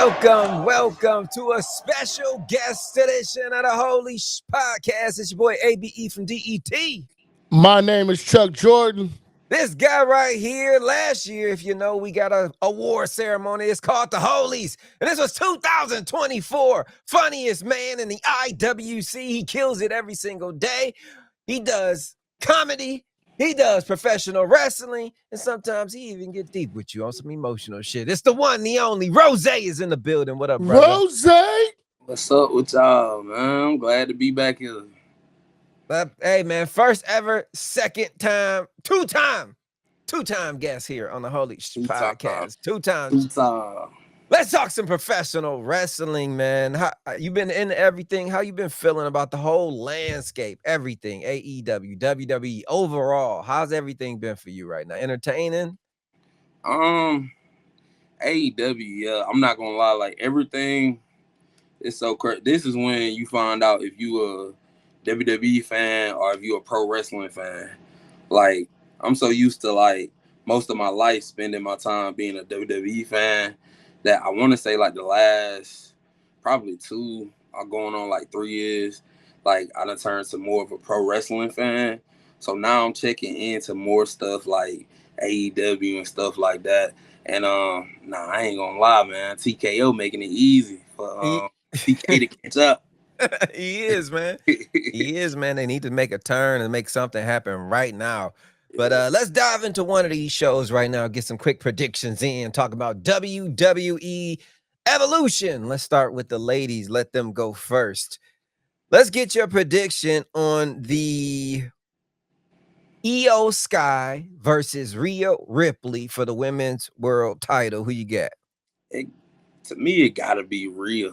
Welcome to a special guest edition of the Holy Shhh podcast. It's your boy ABE from DET. My name is Chuck Jordan. This guy right here, last year, if you know, we got a award ceremony. It's called the Holies. And this was 2024. Funniest man in the IWC. He kills it every single day. He does comedy. He does professional wrestling. And sometimes he even get deep with you on some emotional shit. It's the one, the only. Roze is in the building. What up, brother? Roze! What's up with y'all, man? I'm glad to be back here. Hey, man, first ever, second time, two-time guest here on the Holy Shhh podcast. Two times. Let's talk some professional wrestling, man. How you been into everything? How you been feeling about the whole landscape, everything, AEW, WWE, overall? How's everything been for you right now? Entertaining? AEW, yeah, I'm not gonna lie, like everything is so crazy. This is when you find out if you a WWE fan or if you a pro wrestling fan. Like, I'm so used to like most of my life spending my time being a WWE fan that I want to say like the last probably 2 or going on like 3 years, like I done turned to more of a pro wrestling fan. So now I'm checking into more stuff like AEW and stuff like that. And I ain't gonna lie, man. TKO making it easy for TK to catch up. He is, man. He is, man. They need to make a turn and make something happen right now. But let's dive into one of these shows right now, get some quick predictions in, talk about WWE Evolution. Let's start with the ladies. Let them go first. Let's get your prediction on the Io Sky versus Rhea Ripley for the women's world title. Who you got? To me, it gotta be Rhea.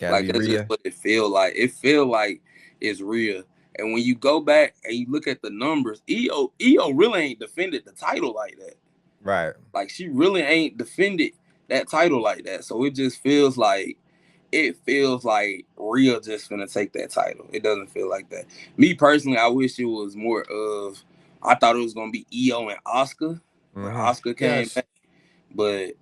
Like that's Rhea. just what it feel like. It feel like it's Rhea. And when you go back and you look at the numbers, Io really ain't defended the title like that. Right. Like she really ain't defended that title like that. So it just feels like Rhea just gonna take that title. It doesn't feel like that. Me personally, I wish it was more of. I thought it was gonna be Io and Asuka when Asuka came back, but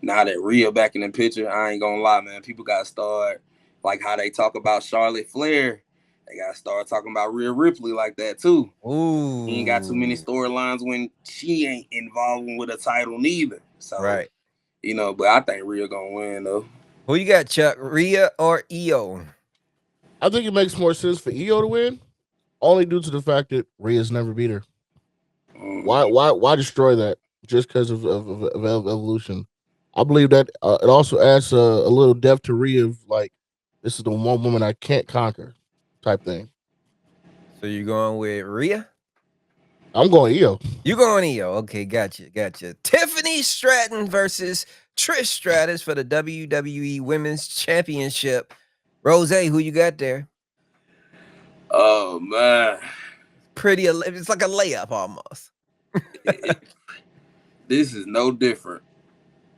now that Rhea back in the picture, I ain't gonna lie, man. People gotta start like how they talk about Charlotte Flair. They gotta start talking about Rhea Ripley like that too. Ooh, she ain't got too many storylines when she ain't involved with a title neither. So right, but I think Rhea gonna win though. Who you got, Chuck? Rhea or Io? I think it makes more sense for Io to win, only due to the fact that Rhea's never beat her. Why destroy that just because of Evolution? I believe that it also adds a little depth to Rhea of like, this is the one woman I can't conquer type thing. So you're going with Rhea? I'm going Io. You going Io? Okay, gotcha. Tiffany Stratton versus Trish Stratus for the WWE Women's Championship. Roze, who you got there? Oh man, it's like a layup almost. This is no different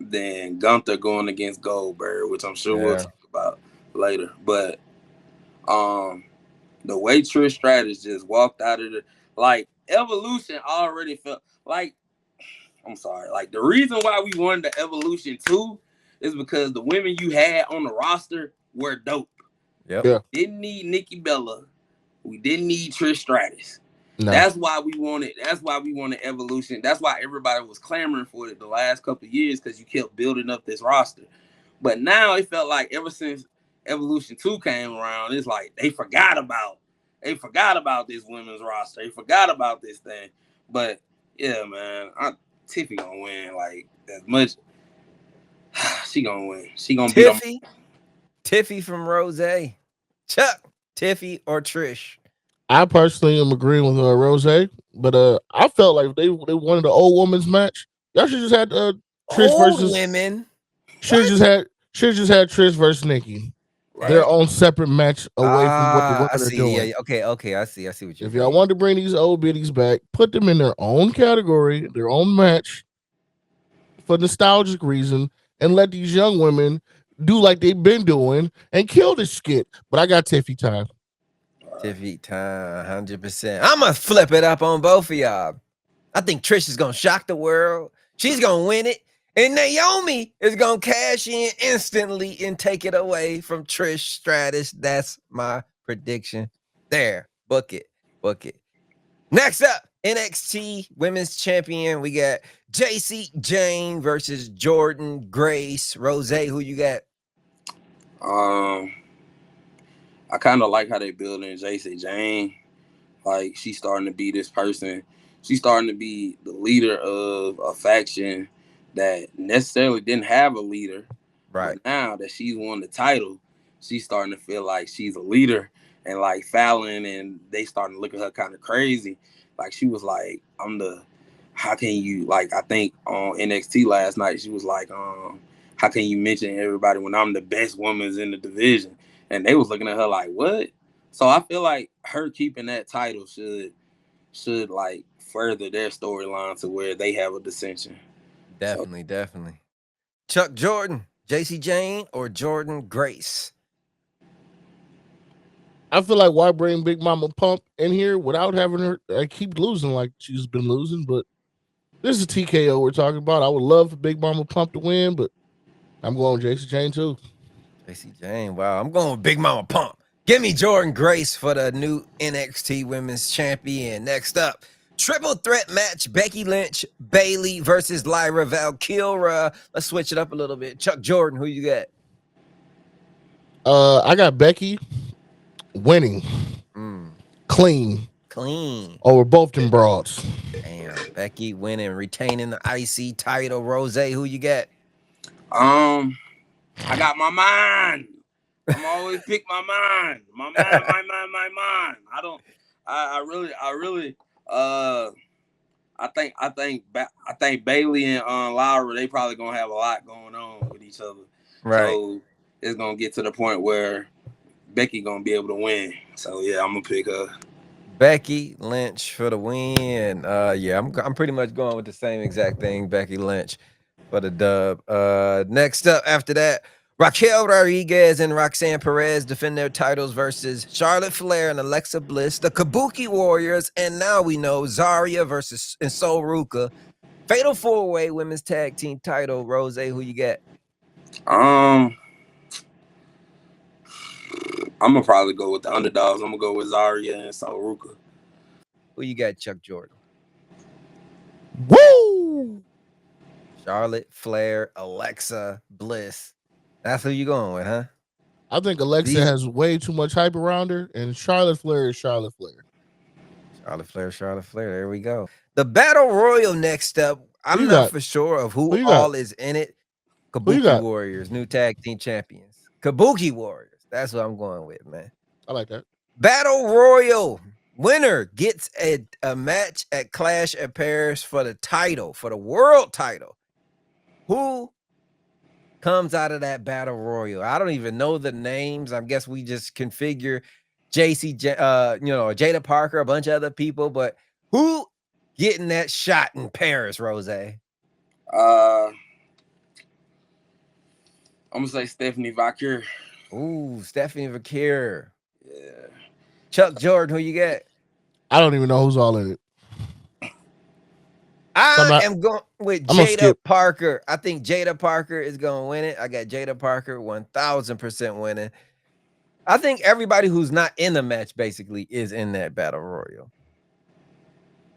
than Gunther going against Goldberg, which I'm sure we'll talk about later. But the way Trish Stratus just walked out of the Evolution already felt like, I'm sorry, like the reason why we wanted the Evolution 2 is because the women you had on the roster were dope. Yep. Yeah. Didn't need Nikki Bella. We didn't need Trish Stratus. No. That's why we wanted Evolution. That's why everybody was clamoring for it the last couple of years, because you kept building up this roster. But now it felt like ever since Evolution 2 came around, it's like they forgot about this women's roster. They forgot about this thing. But yeah, man, Tiffy gonna win. Like as much, she gonna win. She gonna beat Tiffy from Roze. Chuck, Tiffy or Trish? I personally am agreeing with Roze, but I felt like if they wanted an old woman's match, y'all should just had Trish old versus women. Should just had Trish versus Nikki. Right. Their own separate match away from what the women are doing. Yeah, okay, I see what you're saying. If y'all want to bring these old biddies back, put them in their own category, their own match for nostalgic reason, and let these young women do like they've been doing and kill this skit. But I got Tiffy time. Tiffy time, 100%. I'm going to flip it up on both of y'all. I think Trish is going to shock the world. She's going to win it. And Naomi is going to cash in instantly and take it away from Trish Stratus. That's my prediction there. Book it. Book it. Next up, NXT Women's Champion. We got JC Jane versus Jordan Grace. Roze, who you got? I kind of like how they building JC Jane. Like, she's starting to be this person. She's starting to be the leader of a faction that necessarily didn't have a leader. Right. But now that she's won the title, she's starting to feel like she's a leader. And like Fallon and they starting to look at her kind of crazy. Like, she was like, how can you, like, I think on NXT last night, she was like, how can you mention everybody when I'm the best woman in the division? And they was looking at her like, what? So I feel like her keeping that title should like further their storyline to where they have a dissension. Definitely, definitely. Chuck Jordan, JC Jane, or Jordan Grace? I feel like why bring Big Mama Pump in here without having her keep losing like she's been losing, but this is TKO we're talking about. I would love for Big Mama Pump to win, but I'm going with JC Jane too. JC Jane, wow. I'm going with Big Mama Pump. Give me Jordan Grace for the new NXT Women's Champion. Next up, triple threat match, Becky Lynch, Bayley versus Lyra Valkyria. Let's switch it up a little bit. Chuck Jordan, who you got? I got Becky winning. Clean over both them broads. Damn, Becky winning, retaining the IC title. Roze, who you got? I got my mind. I'm always pick my mind. My mind. I think Bayley and Lyra, they probably gonna have a lot going on with each other. Right. So it's gonna get to the point where Becky gonna be able to win. So yeah, I'm gonna pick her. Becky Lynch for the win. Yeah, I'm pretty much going with the same exact thing. Becky Lynch for the dub. Next up after that, Raquel Rodriguez and Roxanne Perez defend their titles versus Charlotte Flair and Alexa Bliss, the Kabuki Warriors, and now we know Zarya versus Sol Ruka. Fatal 4-Way Women's Tag Team title. Roze, who you got? I'm gonna probably go with the underdogs. I'm gonna go with Zarya and Sol Ruka. Who you got, Chuck Jordan? Woo! Charlotte, Flair, Alexa, Bliss. That's who you going with, huh? I think Alexa has way too much hype around her, and Charlotte Flair is Charlotte Flair. Charlotte Flair. There we go. The Battle Royal next up. I'm not for sure of who all is in it. Kabuki Warriors, new tag team champions. Kabuki Warriors. That's what I'm going with, man. I like that. Battle Royal. Winner gets a match at Clash at Paris for the title, for the world title. Who comes out of that Battle Royal? I don't even know the names. I guess we just configure Jada Parker, a bunch of other people, but who getting that shot in Paris, Roze? I'm gonna say Stephanie Vaquer. Ooh, Stephanie Vaquer. Yeah. Chuck Jordan, who you got? I don't even know who's all in it. I am going with Jada Parker. I think Jada Parker is going to win it. I got Jada Parker 1000% winning. I think everybody who's not in the match basically is in that Battle Royal.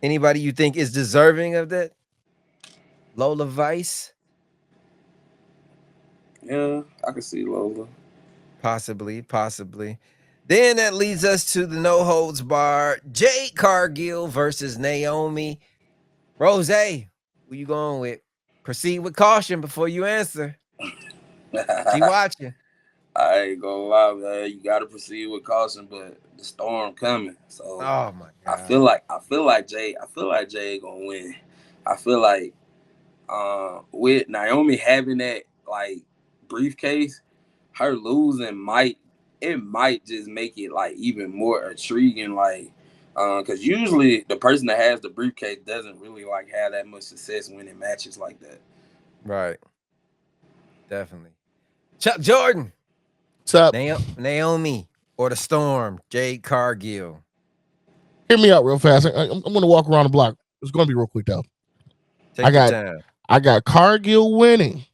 Anybody you think is deserving of that? Lola Vice? Yeah, I can see Lola. Possibly. Then that leads us to the no holds bar. Jade Cargill versus Naomi. Roze, who you going with? Proceed with caution before you answer. She watching. I ain't gonna lie, man. You gotta proceed with caution, but the storm coming. So oh my God. I feel like Jay gonna win. I feel like with Naomi having that like briefcase, her losing might just make it like even more intriguing, like because usually the person that has the briefcase doesn't really like have that much success winning matches like that. Right. Definitely. Chuck Jordan. What's up? Naomi or the Storm, Jade Cargill. Hear me out real fast. I'm going to walk around the block. It's going to be real quick though. Take your time. I got Cargill winning,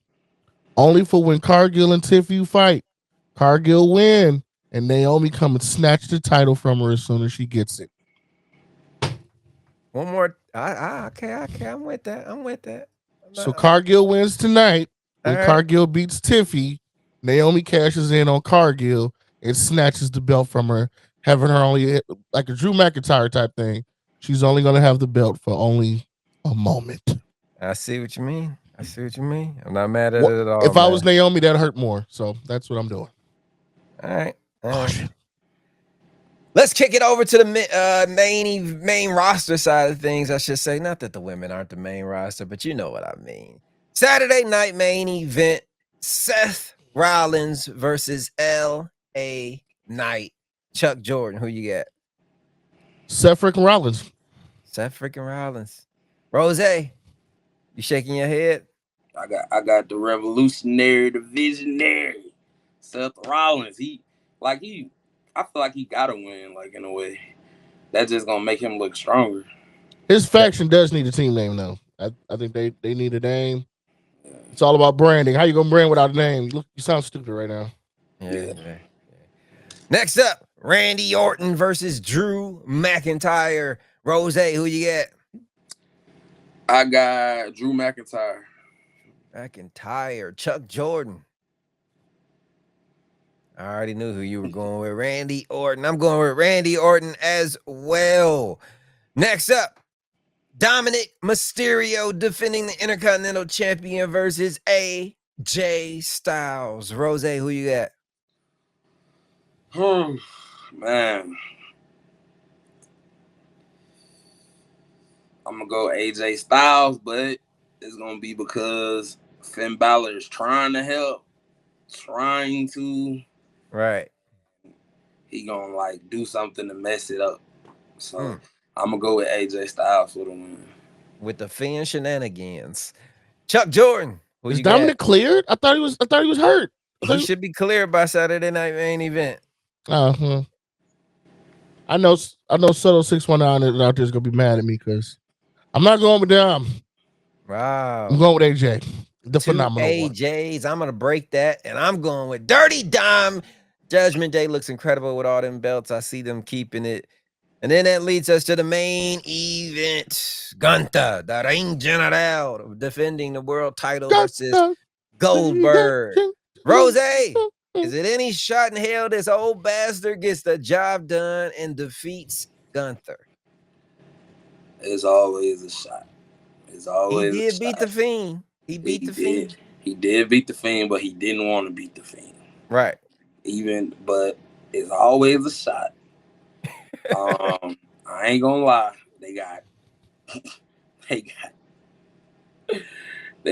only for when Cargill and Tiffy fight. Cargill win, and Naomi come and snatch the title from her as soon as she gets it. One more. Okay. I'm with that. I'm with that. So Cargill wins tonight. All When right. Cargill beats Tiffy, Naomi cashes in on Cargill and snatches the belt from her, having her only like a Drew McIntyre type thing. She's only going to have the belt for only a moment. I see what you mean. I see what you mean. I'm not mad at it at all. If I man. was Naomi, that hurt more. So that's what I'm doing. All right. Caution. Let's kick it over to the main roster side of things, I should say. Not that the women aren't the main roster, but you know what I mean. Saturday night main event, Seth Rollins versus L.A. Knight. Chuck Jordan, who you got? Seth freaking Rollins. Seth freaking Rollins. Roze, you shaking your head? I got the revolutionary, the visionary, Seth Rollins. I feel like he gotta win, like in a way. That's just gonna make him look stronger. His faction does need a team name though. I think they need a name. It's all about branding. How you gonna brand without a name? You sound stupid right now. Yeah. Next up, Randy Orton versus Drew McIntyre. Roze, who you got? I got Drew McIntyre. McIntyre. Chuck Jordan. I already knew who you were going with. Randy Orton. I'm going with Randy Orton as well. Next up, Dominic Mysterio defending the Intercontinental Champion versus AJ Styles. Roze, who you got? Man. I'm gonna go AJ Styles, but it's gonna be because Finn Balor is trying to help, Right. He gonna like do something to mess it up. So I'm gonna go with AJ Styles for the win. With the Finn shenanigans. Chuck Jordan. Is Dominic cleared? I thought he was hurt. He should be cleared by Saturday night main event. I know Subtle 619 out there is gonna be mad at me because I'm not going with them. Wow. I'm going with AJ. The phenomenal AJs. I'm gonna break that, and I'm going with Dirty Dom. Judgment Day looks incredible with all them belts. I see them keeping it. And then that leads us to the main event. Gunther, the Ring General, defending the world title versus Goldberg. Roze, is it any shot in hell this old bastard gets the job done and defeats Gunther? It's always a shot. It's always he did beat the Fiend. He beat the Fiend. He did beat the Fiend, but he didn't want to beat the Fiend. Right. But it's always a shot. I ain't gonna lie. They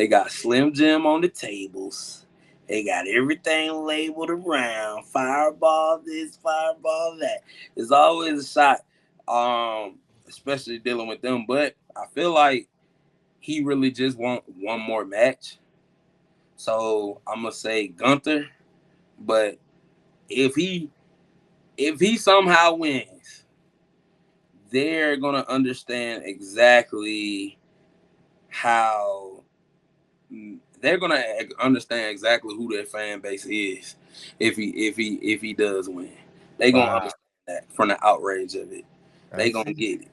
got Slim Jim on the tables. They got everything labeled around. Fireball this, fireball that. It's always a shot. Especially dealing with them. But I feel like he really just want one more match. So I'm gonna say Gunther. But if he somehow wins, they're gonna understand exactly how they're gonna understand exactly who their fan base is if he does win. They gonna understand that from the outrage of it. They gonna get it.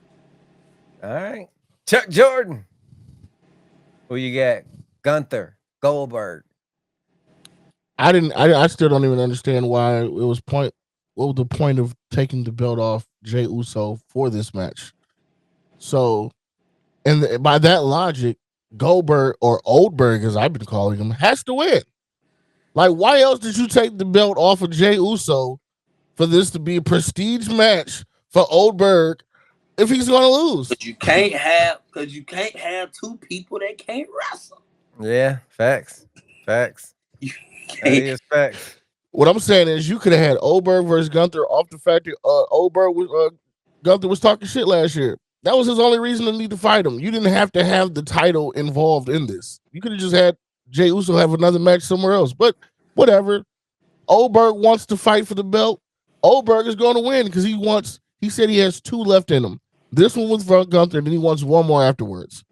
All right. Chuck Jordan. Who you got? Gunther, Goldberg. I still don't even understand why it was what was the point of taking the belt off Jey Uso for this match? So, and by that logic, Goldberg or Oldberg, as I've been calling him, has to win. Like, why else did you take the belt off of Jey Uso for this to be a prestige match for Oldberg if he's going to lose? But you can't have two people that can't wrestle. Yeah, facts. That is facts. What I'm saying is, you could have had Oldberg versus Gunther off the fact that Gunther was talking shit last year. That was his only reason to need to fight him. You didn't have to have the title involved in this. You could have just had Jey Uso have another match somewhere else. But whatever. Oldberg wants to fight for the belt. Oldberg is going to win because he said he has 2 left in him. This one was for Gunther, and then he wants 1 more afterwards.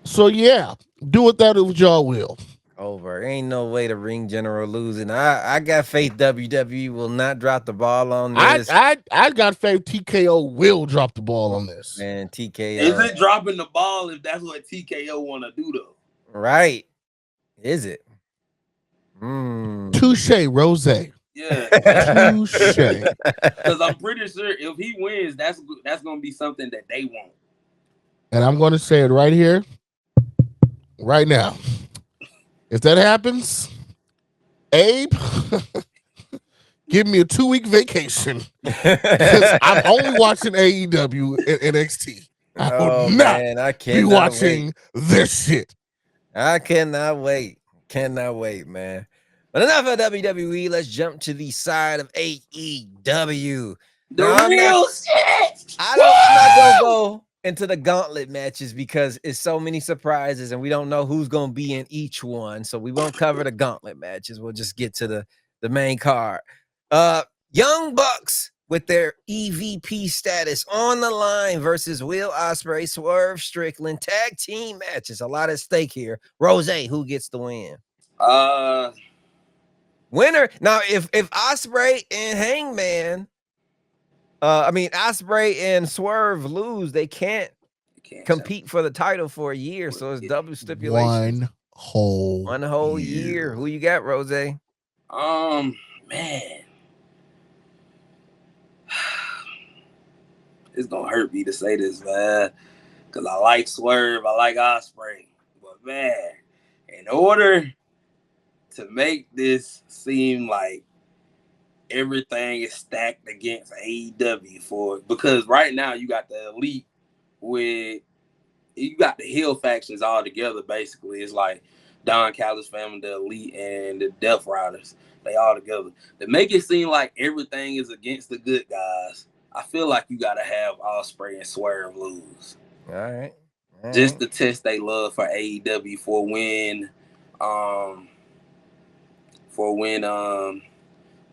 So yeah, do with that what y'all will. Over. Ain't no way the ring general losing. I got faith WWE will not drop the ball on this. I got faith TKO will drop the ball on this. Man, TKO. Is it dropping the ball if that's what TKO want to do though? Right. Is it? Touche, Roze. Yeah. Touche. Because I'm pretty sure if he wins, that's gonna be something that they want. And I'm going to say it right here, right now. If that happens, Abe, give me a 2-week vacation because I'm only watching AEW and NXT. I will not be watching this shit. I cannot wait. Cannot wait, man. But enough of WWE. Let's jump to the side of AEW. Real shit. I'm not gonna go into the gauntlet matches because it's so many surprises and we don't know who's gonna be in each one. So we won't cover the gauntlet matches. We'll just get to the main card. Young Bucks with their EVP status on the line versus Will Ospreay, Swerve Strickland, tag team matches. A lot at stake here. Roze, who gets the win? Winner. Now, if Ospreay and Hangman, Ospreay and Swerve lose, they can't compete for the title for a year. So it's double stipulation. One whole year. Who you got, Roze? Man. It's gonna hurt me to say this, man, because I like Swerve, I like Ospreay, but man, in order to make this seem like everything is stacked against AEW because right now you got the Elite you got the heel factions all together. Basically, it's like Don Callis family, the Elite, and the Death Riders. They all together. To make it seem like everything is against the good guys, I feel like you gotta have Ospreay and Swerve lose. All right. Just to test they love for AEW for when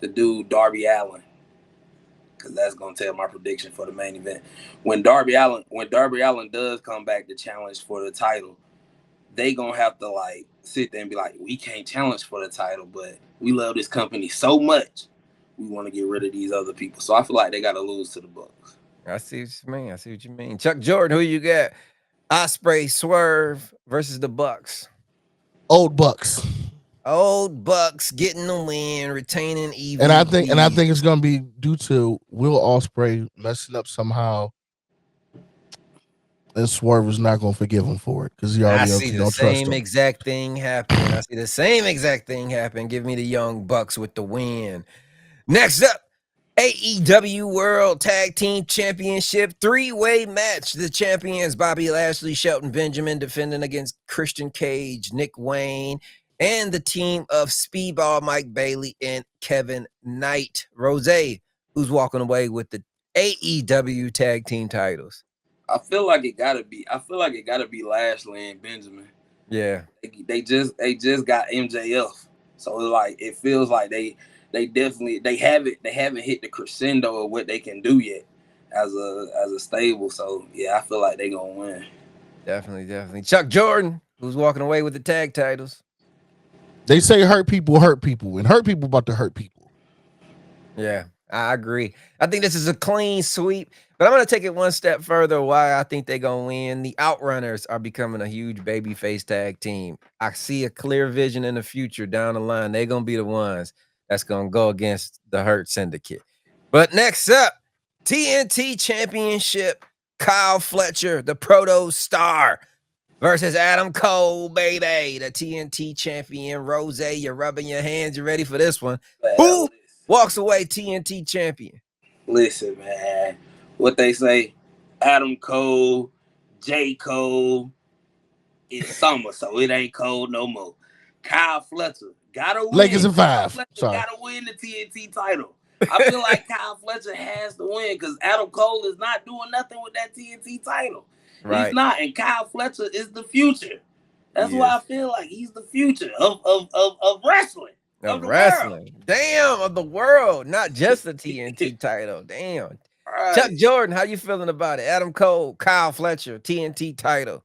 the dude Darby Allin, because that's gonna tell my prediction for the main event. When Darby Allin does come back to challenge for the title, they gonna have to like sit there and be like, we can't challenge for the title, but we love this company so much, we want to get rid of these other people. So I feel like they gotta lose to the Bucks. I see what you mean. Chuck Jordan, who you got? Ospreay, Swerve versus the Bucks. Old Bucks. Old Bucks getting the win, retaining EVP. And I think it's gonna be due to Will Ospreay messing up somehow. And Swerve is not gonna forgive him for it because he already don't trust him. I see the same exact thing happen. Give me the Young Bucks with the win. Next up, AEW World Tag Team Championship 3-way match. The champions Bobby Lashley, Shelton Benjamin defending against Christian Cage, Nick Wayne, and the team of Speedball Mike Bailey and Kevin Knight. Roze, who's walking away with the AEW Tag Team titles? I feel like it gotta be Lashley and Benjamin. Yeah. They just got MJF. So like it feels like they haven't hit the crescendo of what they can do yet as a stable. So yeah, I feel like they're gonna win. Definitely. Chuck Jordan, who's walking away with the tag titles. They say hurt people, and hurt people about to hurt people. Yeah, I agree. I think this is a clean sweep, but I'm going to take it one step further why I think they're going to win. The Outrunners are becoming a huge babyface tag team. I see a clear vision in the future down the line. They're going to be the ones that's going to go against the Hurt Syndicate. But next up, TNT Championship, Kyle Fletcher, the Proto Star, versus Adam Cole, baby, the TNT champion. Roze, you're rubbing your hands. You ready for this one? Who walks away TNT champion? Listen, man. What they say, Adam Cole, J. Cole, it's summer, so it ain't cold no more. Kyle Fletcher gotta win. Lakers in 5. Gotta win the TNT title. I feel like Kyle Fletcher has to win because Adam Cole is not doing nothing with that TNT title. Right. He's not, and Kyle Fletcher is the future. That's why I feel like he's the future of wrestling. Of wrestling. World. Damn, of the world. Not just the TNT title. Damn. Right. Chuck Jordan, how you feeling about it? Adam Cole, Kyle Fletcher, TNT title.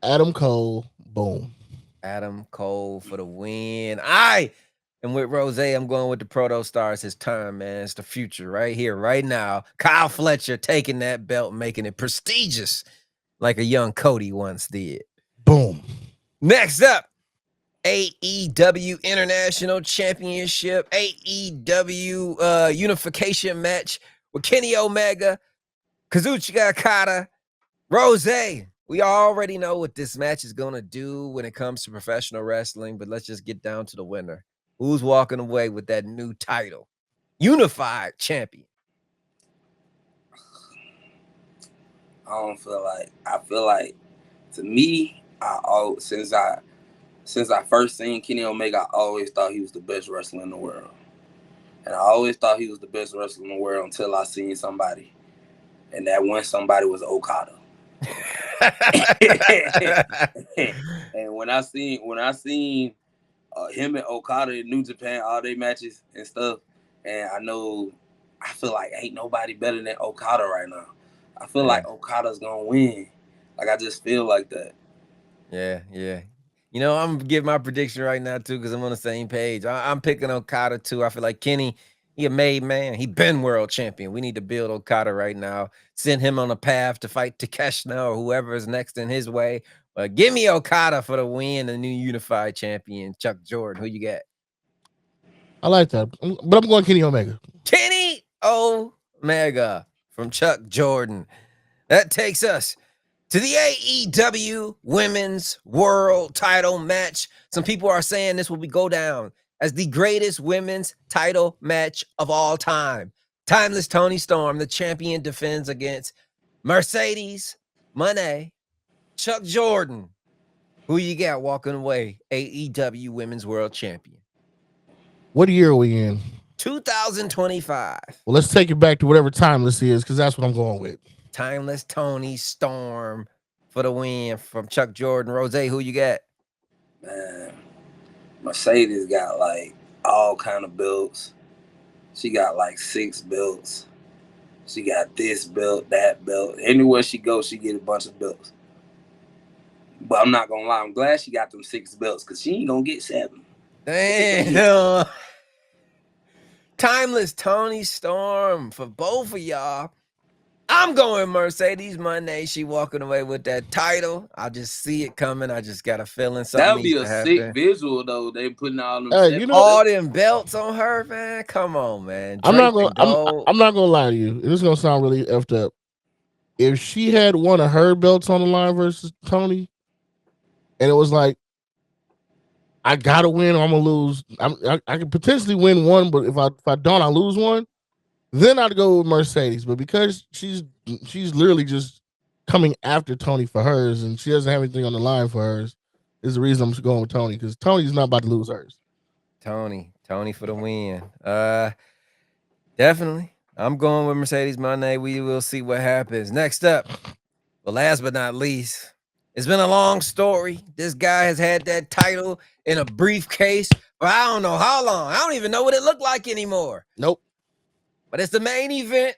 Adam Cole, boom. Adam Cole for the win. And with Roze, I'm going with the Proto Stars. His turn, man. It's the future right here, right now. Kyle Fletcher taking that belt, making it prestigious like a young Cody once did. Boom. Next up, AEW International Championship, AEW unification match with Kenny Omega, Kazuchika Okada, Roze. We already know what this match is going to do when it comes to professional wrestling, but let's just get down to the winner. Who's walking away with that new title? Unified champion. I feel like to me, since I first seen Kenny Omega, I always thought he was the best wrestler in the world. And I always thought he was the best wrestler in the world until I seen somebody. And that one somebody was Okada. And when I seen him and Okada in New Japan, all their matches and stuff, and I feel like ain't nobody better than Okada right now. I feel like Okada's gonna win. Like I just feel like that. Yeah. You know, I'm gonna give my prediction right now too, because I'm on the same page. I'm picking Okada too. I feel like Kenny, he a made man. He been world champion. We need to build Okada right now. Send him on a path to fight Takeshita or whoever is next in his way. But give me Okada for the win, the new unified champion, Chuck Jordan. Who you got? I like that, but I'm going Kenny Omega. Kenny Omega from Chuck Jordan. That takes us to the AEW Women's World Title match. Some people are saying this will go down as the greatest women's title match of all time. Timeless Toni Storm, the champion, defends against Mercedes Moné, Chuck Jordan. Who you got walking away? AEW Women's World Champion. What year are we in? 2025. Well, let's take it back to whatever Timeless is, because that's what I'm going with. Timeless Toni Storm for the win from Chuck Jordan. Roze, who you got? Man, Mercedes got like all kind of belts. She got like 6 belts. She got this belt, that belt. Anywhere she goes, she get a bunch of belts. But I'm not gonna lie, I'm glad she got them 6 belts because she ain't gonna get 7. Damn. Timeless Toni Storm for both of y'all. I'm going Mercedes Moné. She walking away with that title. I just see it coming. I just got a feeling something. That would be needs a to happen. sick visual though. They putting all them all them belts on her, man. Come on, man. I'm not gonna lie to you. This is gonna sound really effed up. If she had one of her belts on the line versus Tony, and it was like, I gotta win or I'm gonna lose. I could potentially win one, but if I don't, I lose one. Then I'd go with Mercedes. But because she's literally just coming after Tony for hers, and she doesn't have anything on the line for hers, is the reason I'm going with Tony, because Tony's not about to lose hers. Tony for the win. Definitely. I'm going with Mercedes Moné. We will see what happens. Next up, but last but not least, it's been a long story. This guy has had that title in a briefcase for I don't know how long. I don't even know what it looked like anymore. Nope. But it's the main event.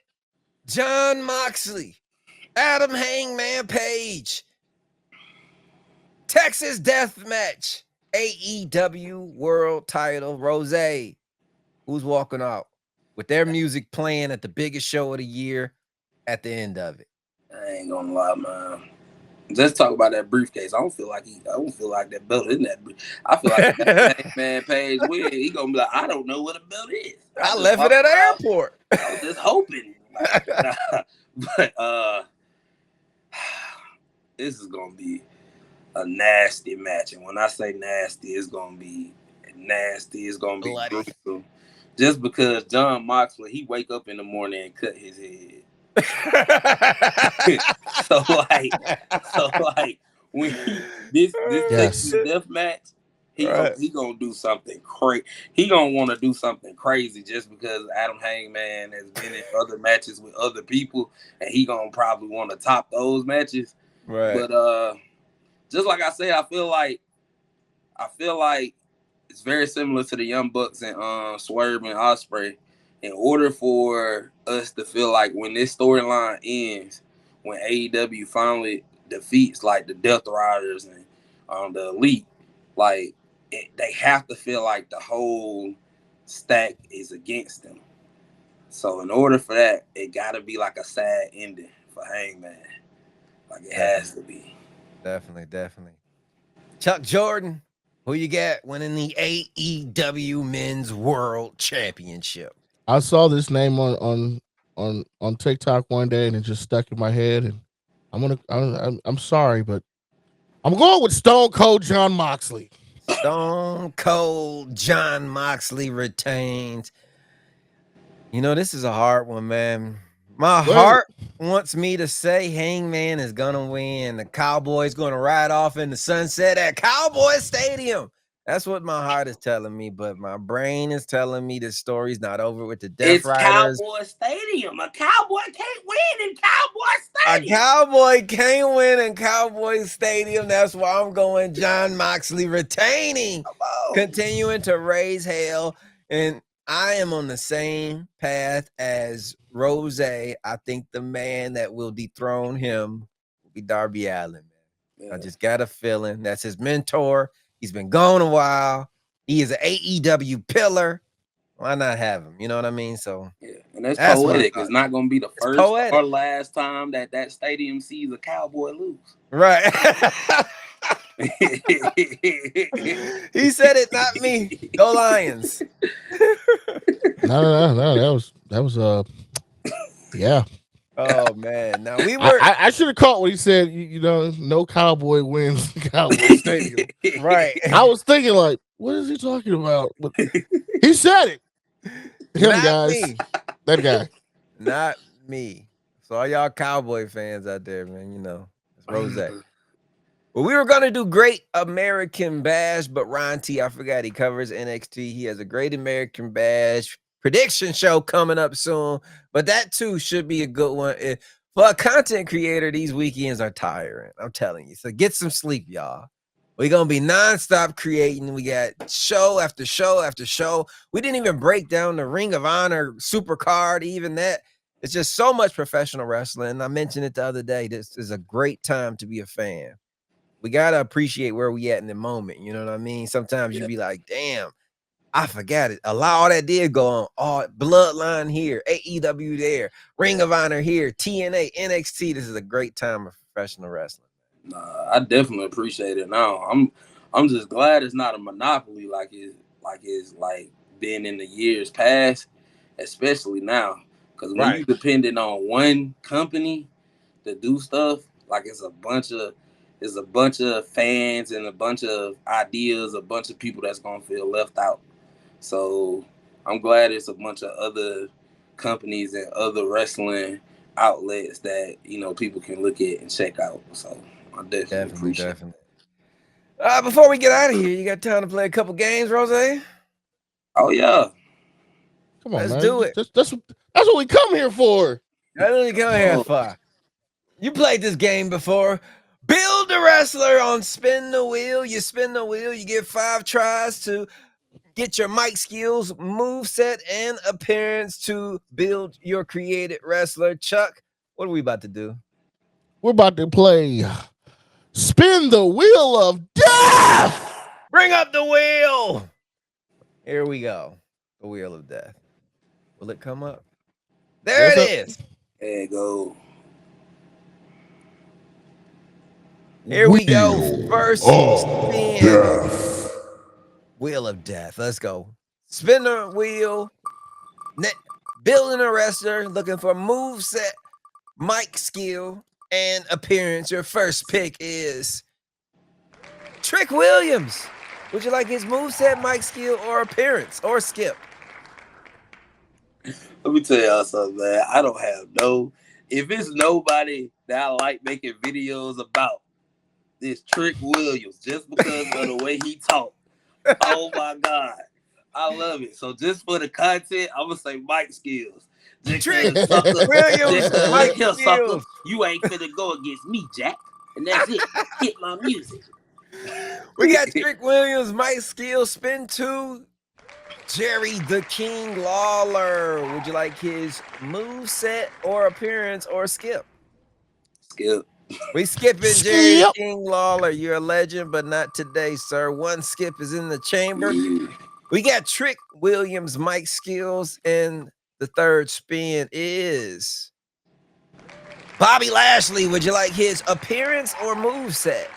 Jon Moxley, Adam Hangman Page, Texas Death Match, AEW World Title. Roze, who's walking out with their music playing at the biggest show of the year at the end of it? I ain't gonna lie, man. Let's talk about that briefcase. I don't feel like that belt in that. I feel like that man Page win. He gonna be like, I don't know what a belt is. I left it at the airport. I was just hoping. But this is gonna be a nasty match, and when I say nasty, it's gonna be nasty. It's gonna be brutal. Just because Jon Moxley, he wake up in the morning and cut his head. so like when this Texas Death Match, he gonna do something crazy. He gonna want to do something crazy just because Adam Hangman has been in other matches with other people, and he gonna probably want to top those matches. Right. But just like I say, I feel like it's very similar to the Young Bucks and Swerve and Ospreay. In order for us to feel like when this storyline ends, when AEW finally defeats like the Death Riders and the Elite, like they have to feel like the whole stack is against them. So in order for that, it got to be like a sad ending for Hangman. Like it has to be. Definitely. Chuck Jordan, who you got winning the AEW Men's World Championship? I saw this name on TikTok one day, and it just stuck in my head. And I'm sorry, but I'm going with Stone Cold John Moxley. Stone Cold John Moxley retains. You know, this is a hard one, man. My heart wants me to say Hangman is gonna win. The Cowboys gonna ride off in the sunset at Cowboy Stadium. That's what my heart is telling me, but my brain is telling me the story's not over with the Death Riders. Cowboy Stadium. A cowboy can't win in Cowboy Stadium. A cowboy can't win in Cowboy Stadium. That's why I'm going John Moxley retaining, continuing to raise hell. And I am on the same path as Roze. I think the man that will dethrone him will be Darby Allin, man. Yeah. I just got a feeling that's his mentor. He's been gone a while. He is an AEW pillar. Why not have him? You know what I mean? So yeah, and that's poetic. It's not going to be the first or last time that stadium sees a Cowboy lose. Right. He said it, not me. Go Lions. No. That was yeah. Oh man. Now we were I should have caught what he said, you know, no cowboy wins Cowboy Stadium. Right. I was thinking like, what is he talking about? But he said it. Him, not guys. Me. That guy. Not me. So all y'all Cowboy fans out there, man, you know, it's Roze. Well, we were gonna do Great American Bash, but Ron T, I forgot he covers NXT. He has a Great American Bash prediction show coming up soon, but that too should be a good one. For a content creator, these weekends are tiring. I'm telling you. So get some sleep, y'all. We're gonna be nonstop creating. We got show after show after show. We didn't even break down the Ring of Honor super card, even that. It's just so much professional wrestling. I mentioned it the other day. This is a great time to be a fan. We gotta appreciate where we at in the moment. You know what I mean? Sometimes you be like, damn, I forgot it. A lot all that did go on. All Bloodline here, AEW there, Ring of Honor here, TNA, NXT. This is a great time of professional wrestling. Nah, I definitely appreciate it now. I'm just glad it's not a monopoly like it's been in the years past, especially now. Because when you dependent on one company to do stuff, like it's a bunch of fans and a bunch of ideas, a bunch of people that's gonna feel left out. So I'm glad it's a bunch of other companies and other wrestling outlets that, you know, people can look at and check out. So I definitely appreciate it. Before we get out of here, you got time to play a couple games, Roze? Oh yeah. Come on, Let's man. do it. That's what we come here for. That's what we come here for. You played this game before. Build a wrestler on Spin the Wheel. You spin the wheel, you get 5 tries to get your mic skills, moveset, and appearance to build your created wrestler. Chuck, what are we about to do? We're about to play Spin the Wheel of Death. Bring up the wheel. Here we go. The Wheel of Death. Will it come up? There it is. There you go. Here we go. First spin. Death. Wheel of Death. Let's go. Spin the wheel. Building a wrestler. Looking for moveset, mic skill, and appearance. Your first pick is Trick Williams. Would you like his moveset, mic skill, or appearance, or skip? Let me tell y'all something, man. I don't have if it's nobody that I like making videos about, this Trick Williams, just because of the way he talk. Oh my God. I love it. So just for the content, I'm gonna say mic skills. Trick Williams, mic skills. You ain't finna go against me, Jack. And that's it. Hit my music. We got Trick Williams, mic skills, spin 2. Jerry the King Lawler. Would you like his moveset or appearance or skip? Skip. We skipping Jerry Skip. King Lawler. You're a legend, but not today, sir. One skip is in the chamber. We got Trick Williams, Mike Skills, and the third spin is Bobby Lashley. Would you like his appearance or moveset?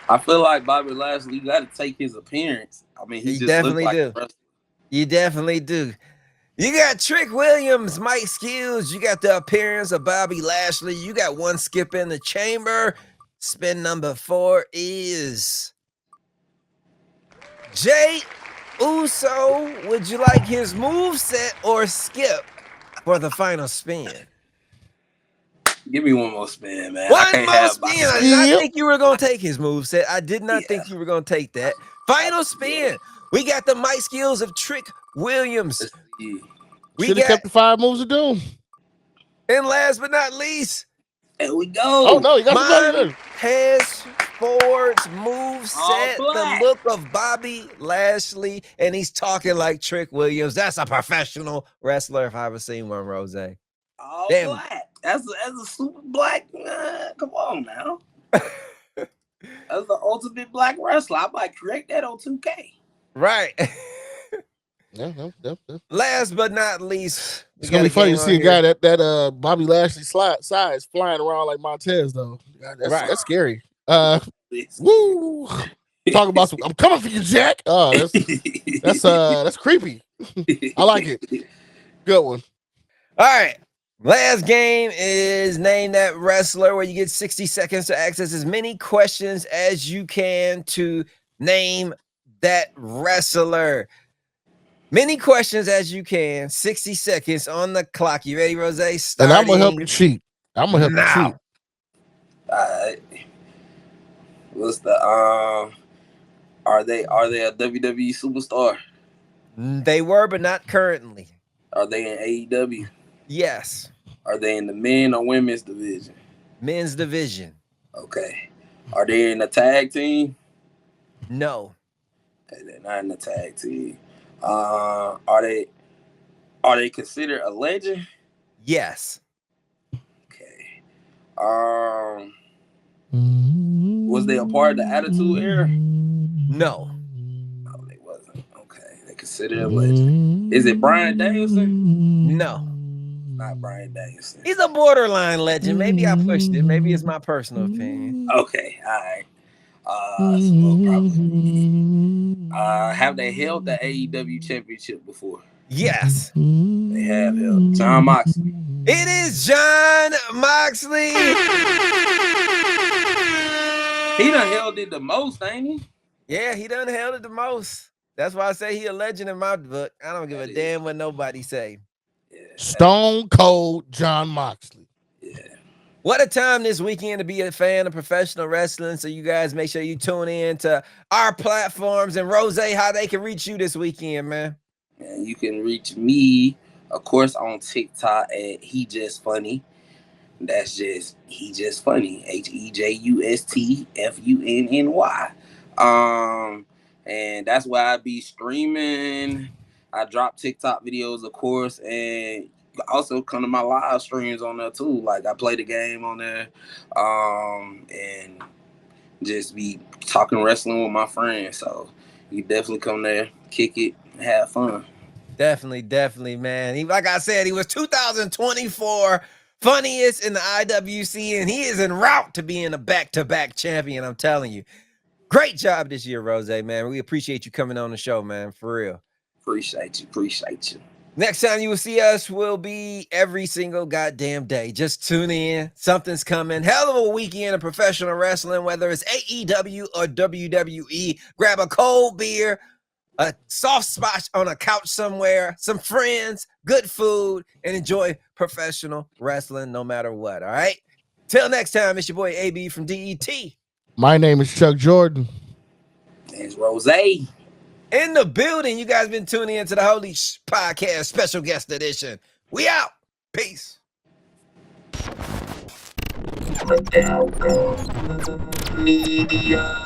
I feel like Bobby Lashley, you got to take his appearance. I mean, he You just definitely looked like do. a wrestler. You definitely do. You got Trick Williams, Mike Skills. You got the appearance of Bobby Lashley. You got one skip in the chamber. Spin number 4 is Jay Uso. Would you like his moveset or skip for the final spin? Give me one more spin, man. One I can't more have spin. Bobby I Lashley. did not Yep. think you were going to take his moveset. I did not think Yeah. you were going to take that. Final spin. We got the Mike Skills of Trick Williams. Let's see. We Should have got, kept the 5 moves of doom. and last but not least, There we go. Oh no, you got the Mine money. has Ford's move set, All the black. look of Bobby Lashley, and he's talking like Trick Williams. That's a professional wrestler if I ever seen one, Roze. All Damn. black. That's a super black. Come on now. That's the ultimate black wrestler. I might create that on 2K. Right. Yeah. Last but not least, It's gonna be funny to see a guy that Bobby Lashley size flying around like Montez though. God, that's scary. Woo! Talk about some. I'm coming for you, Jack. Oh, that's creepy. I like it. Good one. All right. Last game is Name That Wrestler, where you get 60 seconds to access as many questions as you can to name that wrestler. Many questions as you can. 60 seconds on the clock. You ready, Roze? And I'm gonna help you cheat. I'm gonna help you now. cheat. Alright. What's the are they a WWE superstar? They were, but not currently. Are they in AEW? Yes. Are they in the men or women's division? Men's division. Okay. Are they in the tag team? No. Okay, they're not in the tag team. Are they considered a legend? Yes. Okay. Was they a part of the Attitude Era? No. No, they wasn't. Okay, they considered a legend. Is it Bryan Danielson? No. Not Bryan Danielson. He's a borderline legend. Maybe I pushed it. Maybe it's my personal opinion. Okay, all right. So we'll probably have they held the AEW championship before? Yes. They have held. John Moxley. It is John Moxley. He done held it the most, ain't he? Yeah, he done held it the most. That's why I say he a legend in my book. I don't give a damn what nobody say. Yeah. Stone Cold John Moxley. Yeah. What a time this weekend to be a fan of professional wrestling. So you guys make sure you tune in to our platforms. And Roze, how they can reach you this weekend, man. And you can reach me, of course, on TikTok at He Just Funny. That's just He Just Funny. HEJUSTFUNNY. And that's why I be streaming. I drop TikTok videos, of course, and also come to my live streams on there too. Like I play the game on there, and just be talking wrestling with my friends. So you definitely come there, kick it, have fun. Definitely, man. Like I said, he was 2024 funniest in the IWC, and he is en route to being a back-to-back champion. I'm telling you. Great job this year, Roze, man. We appreciate you coming on the show, man, for real. Appreciate you. Next time you will see us will be every single goddamn day. Just tune in. Something's coming. Hell of a weekend of professional wrestling, whether it's AEW or WWE. Grab a cold beer, a soft spot on a couch somewhere, some friends, good food, and enjoy professional wrestling no matter what, all right? Till next time, it's your boy AB from DET. My name is Chuck Jordan. It's Roze. In the building, you guys been tuning into the Holy Shhh Podcast Special Guest Edition. We out. Peace. Media.